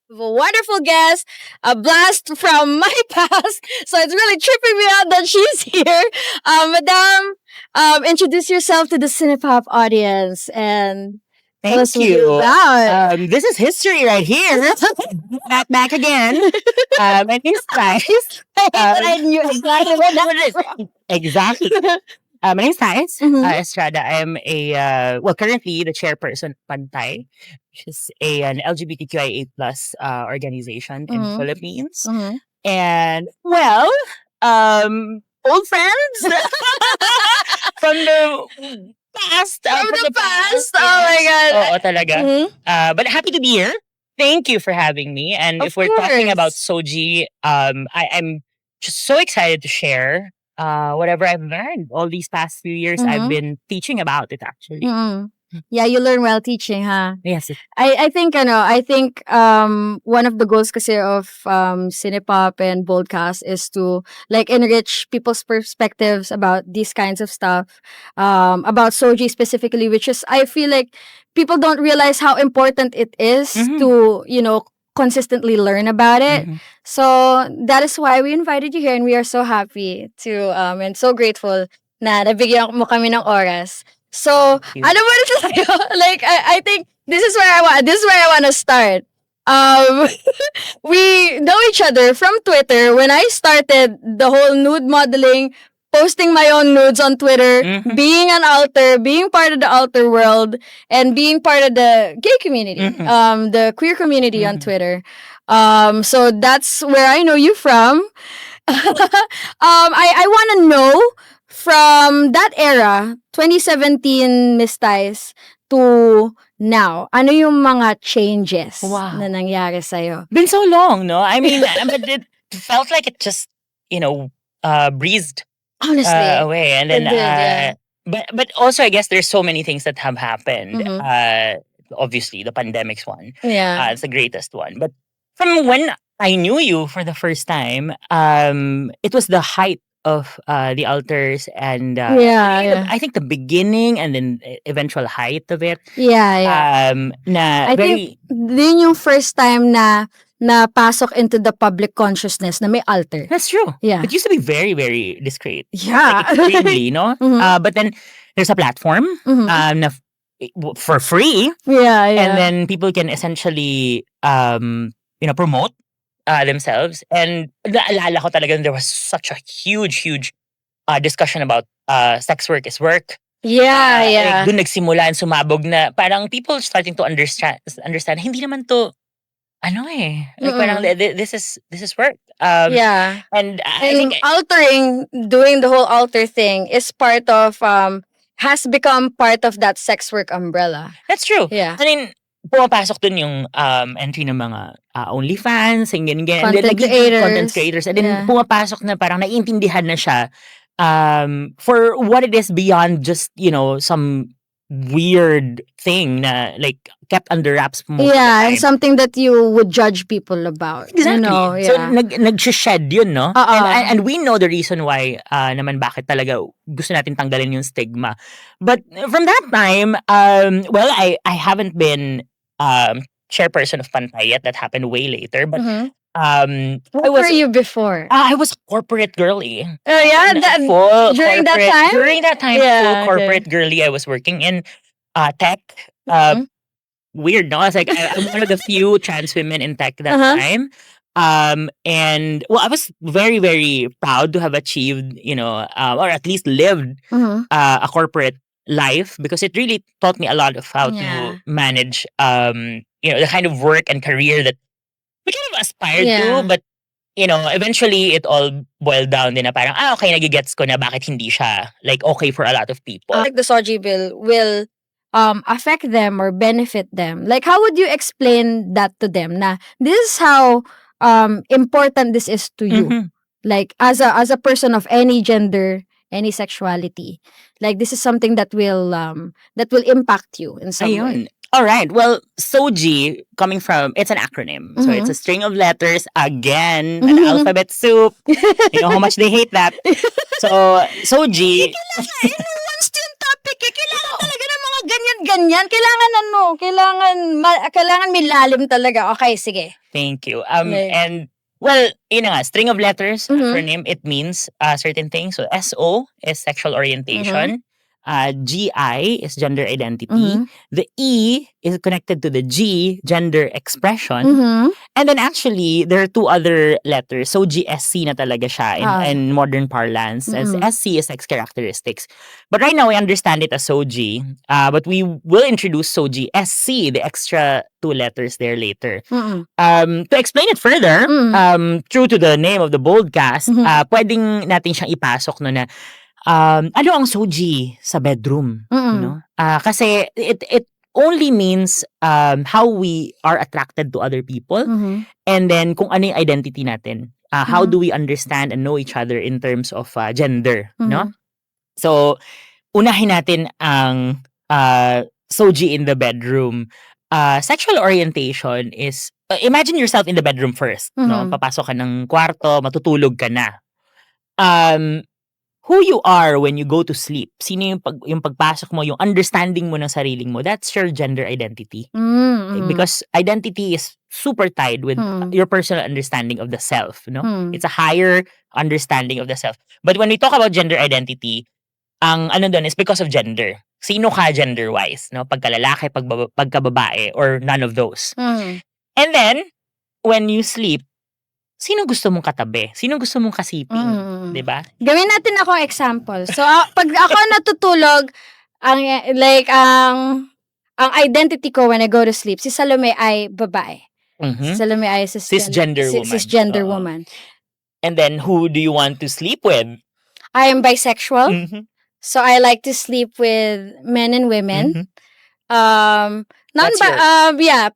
A wonderful guest, a blast from my past. So it's really tripping me out that she's here. Madam, introduce yourself to the Cinepop audience and tell us Thank what you're you. about. This is history right here. Back again. My name's Thais. I knew exactly where that's from. Exactly. My name's Thais Mhm, Estrada. I am currently the chairperson of Pantay, which is an LGBTQIA plus organization in mhm, Philippines. mhm. And old friends from the past. From From the the past. past, Oh my yes. god. Oo, talaga. Mhm. But happy to be here. Thank you for having me. And Of if we're talking about course. Soji, I'm just so excited to share whatever I've learned all these past few years. I've Mhm, been teaching about it actually. mhm. Yeah, you learn while teaching, huh? Yes. I think one of the goals kasi of Cinepop and Boldcast is to like enrich people's perspectives about these kinds of stuff. About Soji specifically, which is I feel like people don't realize how important it is Mhm. to, consistently learn about it. Mhm. So that is why we invited you here and we are so happy to and so grateful na nabigyan mo kami ng oras. So, Thank you. ano ba na tayo? Like, I think this is where I want to start. Um, we know each other from Twitter. When I started the whole nude modeling, posting my own nudes on Twitter, Mhm. being an alter, being part of the alter world, and being part of the gay community, Mhm. the queer community on Mhm. Twitter. So that's where I know you from. I want to know from that era, 2017 Miss Tais, to now, ano yung mga changes na Wow. nangyari sa'yo? Been so long, no? I mean, but it felt like it just, breezed Honestly, away. And it then, did, yeah. but also, I guess there's so many things that have happened. Mhm. Obviously, the pandemic's one. Yeah. It's the greatest one. But from when I knew you for the first time, it was the height of the altars and Yeah, really yeah. I think the beginning and then eventual height of it. Yeah, yeah. Na I think very din yung first time na napasok into the public consciousness na may alter. That's true. Yeah. It used to be very, very discreet. Yeah. Like extremely, no? Mhm. But then there's a platform Mhm. for free, Yeah, yeah. and then people can essentially promote themselves. And naalala ko talaga there was such a huge, huge discussion about sex work is work. Yeah, Like yeah. doon nagsimula and sumabog na parang people starting to understand hindi naman to like parang Mm-mm. this is work. Yeah. And I think And altering, doing the whole alter thing is part of, has become part of that sex work umbrella. that's true. Yeah. I mean, pumapasok dun yung entry ng mga OnlyFans, and ganyan. And then Content nagiging content creators. creators. And then Yeah. pumapasok na parang naiintindihan na siya for what it is beyond just, some weird thing na like kept under wraps most of the Yeah, and time. something that you would judge people about. Exactly. You know, So yeah. nag-shed yun, no? Oo. And we know the reason why naman bakit talaga gusto natin tanggalin yung stigma. But from that time, I haven't been chairperson of Pantay yet. That happened way later. But Mhm. I What was were you before? I was a corporate girly. Oh, yeah? Full During that corporate time? during that time, Yeah, full okay. corporate girly. I was working in tech. Mhm. Weird, no? I was like, I'm one of the few trans women in tech that Uh-huh. time. And I was very, very proud to have achieved, or at least lived Mhm. a corporate life, because it really taught me a lot of how Yeah. to manage, the kind of work and career that we kind of aspired Yeah. to. But, eventually it all boiled down din na parang, okay, nagigets ko na bakit hindi siya, like, okay for a lot of people. Like the Soji bill will affect them or benefit them. Like, how would you explain that to them? Na this is how important this is to you. Mhm. Like as a person of any gender, any sexuality. Like this is something that will impact you in some way. Ayun. All right. Well, SOGI, coming from, it's an acronym. So it's a string of letters. Again, an alphabet soup. You know how much they hate that. So, SOGI. Nuanced yung topic eh. Kailangan talaga ng mga ganyan. Kailangan may lalim talaga. Okay, sige. Thank you. Like, And well, yun na nga, string of letters Mhm. for name, it means certain things. So SO is sexual orientation. GI is gender identity. Mhm. The E is connected to the G, gender expression. Mhm. And then actually, there are two other letters. So GSC na talaga siya in modern parlance. As Mhm. SC is sex characteristics. But right now, we understand it as SOG. But we will introduce SOG SC, the extra two letters there later. Mhm. To explain it further, true to the name of the Boldcast, Mhm. pwedeng natin siyang ipasok no na ano ang SOG sa bedroom, you know? Kasi it only means how we are attracted to other people, Mhm. and then kung ano yung identity natin. How Mhm. do we understand and know each other in terms of gender, no? Mhm. So, unahin natin ang SOG in the bedroom. Sexual orientation is, imagine yourself in the bedroom first, no? Mhm. Papasok ka ng kwarto, matutulog ka na. Who you are when you go to sleep, sino yung pagpasok mo, yung understanding mo ng sariling mo, that's your gender identity. Mhm. Because identity is super tied with your personal understanding of the self, no? It's a higher understanding of the self. But when we talk about gender identity, ang ano doon is because of gender. Sino ka gender-wise, no? Pagkalalaki, pagkababae, or none of those. Mhm. And then, when you sleep, sino gusto mong katabi? Sino gusto mong kasiping? Mm. 'Di ba? Gawin natin ako example. So, pag ako natutulog, ang identity ko when I go to sleep, si Salome ay babae. Si Salome ay Cisgender woman. cisgender Oo. woman. And then, who do you want to sleep with? I am bisexual. Mhm. So, I like to sleep with men and women. Mhm. That's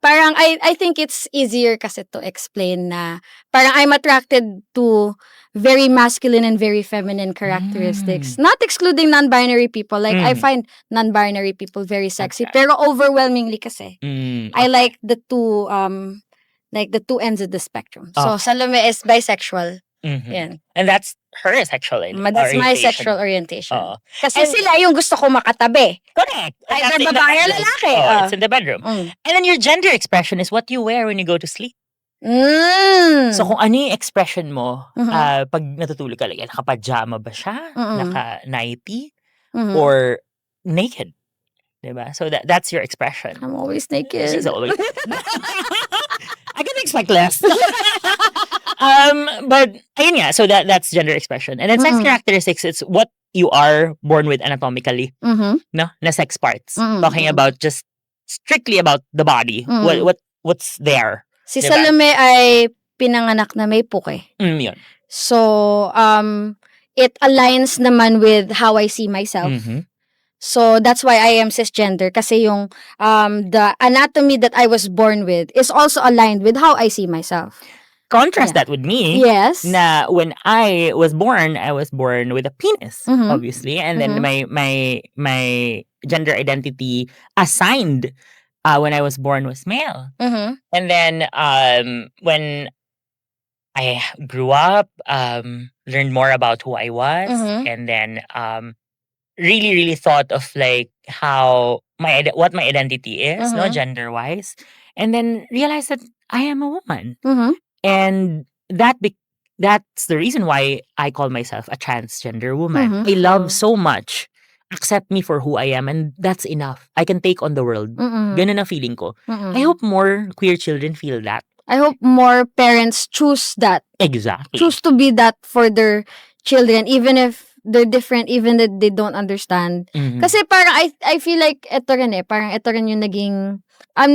Parang I think it's easier kasi to explain na parang I'm attracted to very masculine and very feminine characteristics. Not excluding non-binary people. Like, I find non-binary people very sexy. Okay. Pero overwhelmingly kasi, I Okay. like the two ends of the spectrum. So, Okay. Salome is bisexual. Mhm. Yan. And that's her sexual That's my orientation. sexual orientation. Oo. Kasi And- sila yung gusto ko makatabi. Correct. And Either that's in the babae or bedroom. lalaki. It's in the bedroom. Mm. And then your gender expression is what you wear when you go to sleep. So kung ano yung expression mo, pag natutulog ka, like, naka-pajama ba siya? Naka-nighty? Mhm. Or naked? Diba? So that's your expression. I'm always This naked. is always... I can expect less. But ayun nga, so that's gender expression. And then sex characteristics, it's what you are born with anatomically, Mhm. no? Na sex parts. Mm, Talking mm. about just strictly about the body. What's there. Si Diba? Salome ay pinanganak na may puke. Yun. So, it aligns naman with how I see myself. Mhm. So, that's why I am cisgender. Kasi yung, the anatomy that I was born with is also aligned with how I see myself. Contrast Yeah. that with me. Yes. Na when I was born with a penis, Mhm. obviously. And then my gender identity assigned when I was born was male. Mhm. And then when I grew up, learned more about who I was, Mhm. and then really, really thought of like how what my identity is, no, Mhm. gender wise, and then realized that I am a woman, Mhm. and that's the reason why I call myself a transgender woman. Mhm. I love so much. Accept me for who I am, and that's enough. I can take on the world. Mm-mm. Ganun ang feeling ko. Mm-mm. I hope more queer children feel that. I hope more parents choose that. Exactly. Choose to be that for their children, even if they're different, even if they don't understand. Mhm. Kasi parang I feel like ito rin yung naging,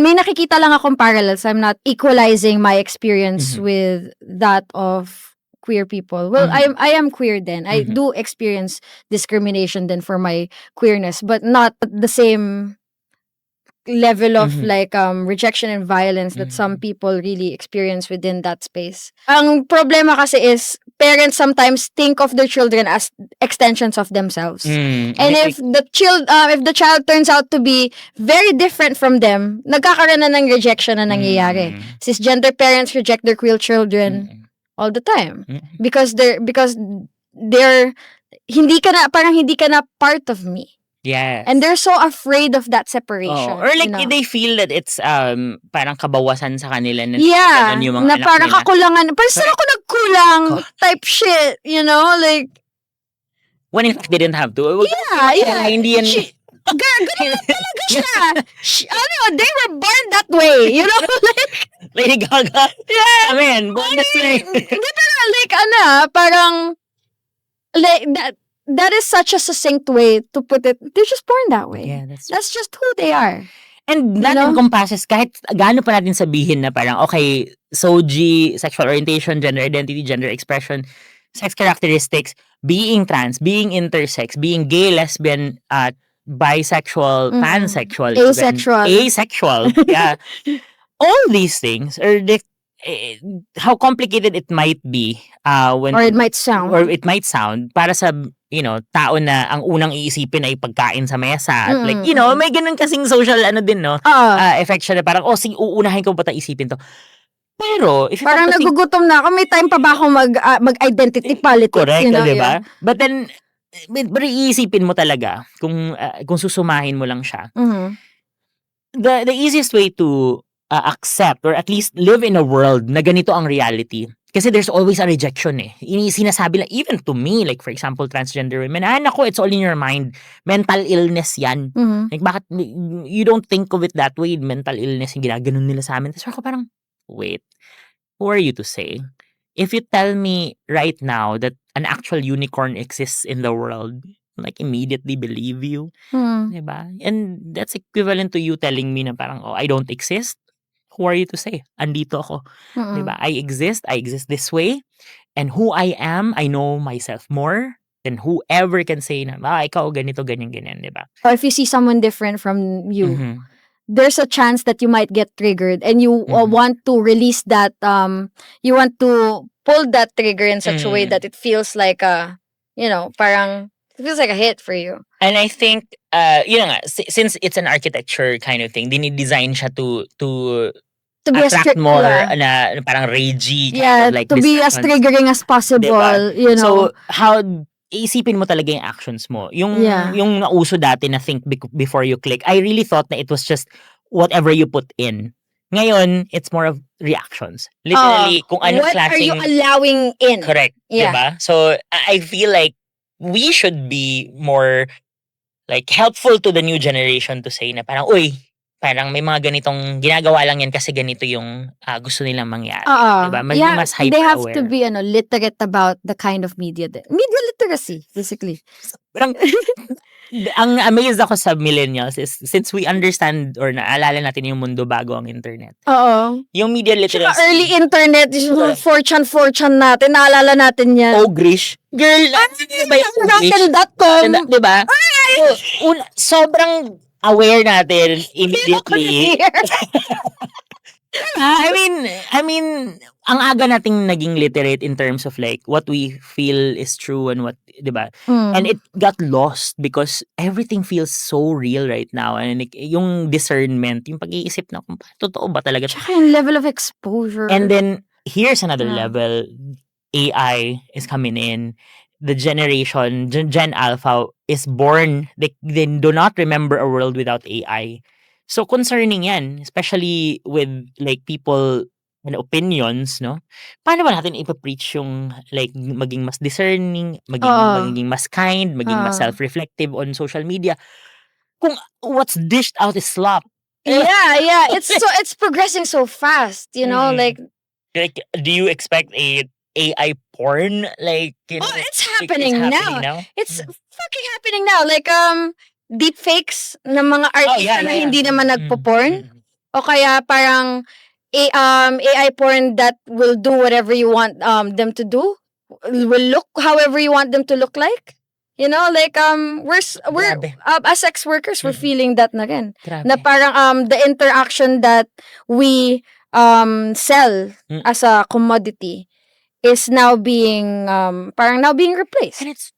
may nakikita lang akong parallels. I'm not equalizing my experience Mhm. with that of queer people. Well, Mhm. I am queer then. I Mhm. do experience discrimination then for my queerness, but not the same level of Mhm. like rejection and violence that some Mhm. people really experience within that space. Ang problema kasi is parents sometimes think of their children as extensions of themselves. And if the child turns out to be very different from them, nagkakaroon na ng rejection na nangyayari. Cisgender parents reject their queer children all the time because they're hindi ka na part of me. Yes. And they're so afraid of that separation. Or like, you know? they feel that it's parang kabawasan sa kanila na Yeah, ganun yung mga na anak parang nila. kakulangan. Parang saan ako nagkulang Ko- type shit, you know? Like, When in fact, they didn't have to. yeah. Hindi yan. Ganun talaga siya. They were born that way, you know? Like, Lady Gaga. yeah. Amen. Bonus ring. Hindi pero like, parang, like, that is such a succinct way to put it. They're just born that way. Yeah, that's That's just who they are. And that know? encompasses kahit gaano pa natin sabihin na parang, okay, SOGI, sexual orientation, gender identity, gender expression, sex characteristics, being trans, being intersex, being gay, lesbian, bisexual, Mhm. pansexual, even Asexual. asexual. Yeah. All these things are how complicated it might be when Or it might sound. para sa tao na ang unang iisipin ay pagkain sa mesa at like Mm-mm. may ganun kasing social din no effect siya na parang sige uunahin ko ba ta isipin to, pero if you Parang have to think- nagugutom na ako. May time pa ba ako mag-identity politics? correct you know? di ba? Yeah. But then pero iisipin mo talaga kung susumahin mo lang siya, Mhm. the easiest way to accept or at least live in a world na ganito ang reality. Kasi there's always a rejection eh. Sinasabi lang, even to me, like for example, transgender women, nako, it's all in your mind. Mental illness yan. Mhm. Like bakit, you don't think of it that way, mental illness yung ginaganon nila sa amin. Tapos ako parang, wait, who are you to say? If you tell me right now that an actual unicorn exists in the world, like immediately believe you. Mhm. Diba? And that's equivalent to you telling me na parang, I don't exist. Who are you to say? Andito ako. Mhm. Diba? I exist this way. And who I am, I know myself more than whoever can say na, ikaw ganito, ganyan, diba? Or if you see someone different from you, Mhm. there's a chance that you might get triggered and you Mhm. want to release that, you want to pull that trigger in such a way Mm. that it feels like parang, it feels like a hit for you. And I think, yun nga, since it's an architecture kind of thing, dinidesign siya to To be as attract more yeah. na parang ragey kind Yeah, of like to be as discussions. triggering as possible, Diba? you know. So, how isipin mo talaga yung actions mo. Yung Yeah. yung nauso dati na think before you click, I really thought na it was just whatever you put in. Ngayon, it's more of reactions. Literally, kung anong what are you klaseng allowing in? correct, Yeah. diba? So, I feel like we should be more like helpful to the new generation to say na parang, uy, parang may mga ganitong ginagawa lang yan kasi ganito yung gusto nilang mangyari. Diba? Yeah, Mas they have to hyper-aware. be literate about the kind of media media literacy, basically. Parang, ang amazed ako sa millennials is since we understand or naalala natin yung mundo bago ang internet. Oo. Yung media Tsaka literacy. early internet, yung mga fortune natin, naalala natin yan. Ogrish. Girl, ba yung Ogrish? Rotten.com. Diba? Sobrang aware natin immediately. I mean, ang aga nating naging literate in terms of like what we feel is true and what, diba? And it got lost because everything feels so real right now. And like, yung discernment, yung pag-iisip na kung totoo ba talaga. Tsaka yung level of exposure. And then, here's another Yeah. level. AI is coming in. The generation, Gen Alpha, is born, they do not remember a world without AI. So, concerning yan, especially with like people and opinions, no? Paano ba natin ipapreach yung like maging mas discerning, maging mas kind, maging mas self-reflective on social media? Kung what's dished out is slop. Yeah. It's progressing so fast, you know, like do you expect a AI porn? Like, it's happening now. It's fucking happening now. Like, deepfakes ng mga artista na hindi naman nagpo-porn. O kaya parang AI porn that will do whatever you want them to do. Will look however you want them to look like. You know, like, we're as sex workers, we're feeling that na rin. Grabe. Na parang the interaction that we sell as a commodity is now being parang now being replaced. And it's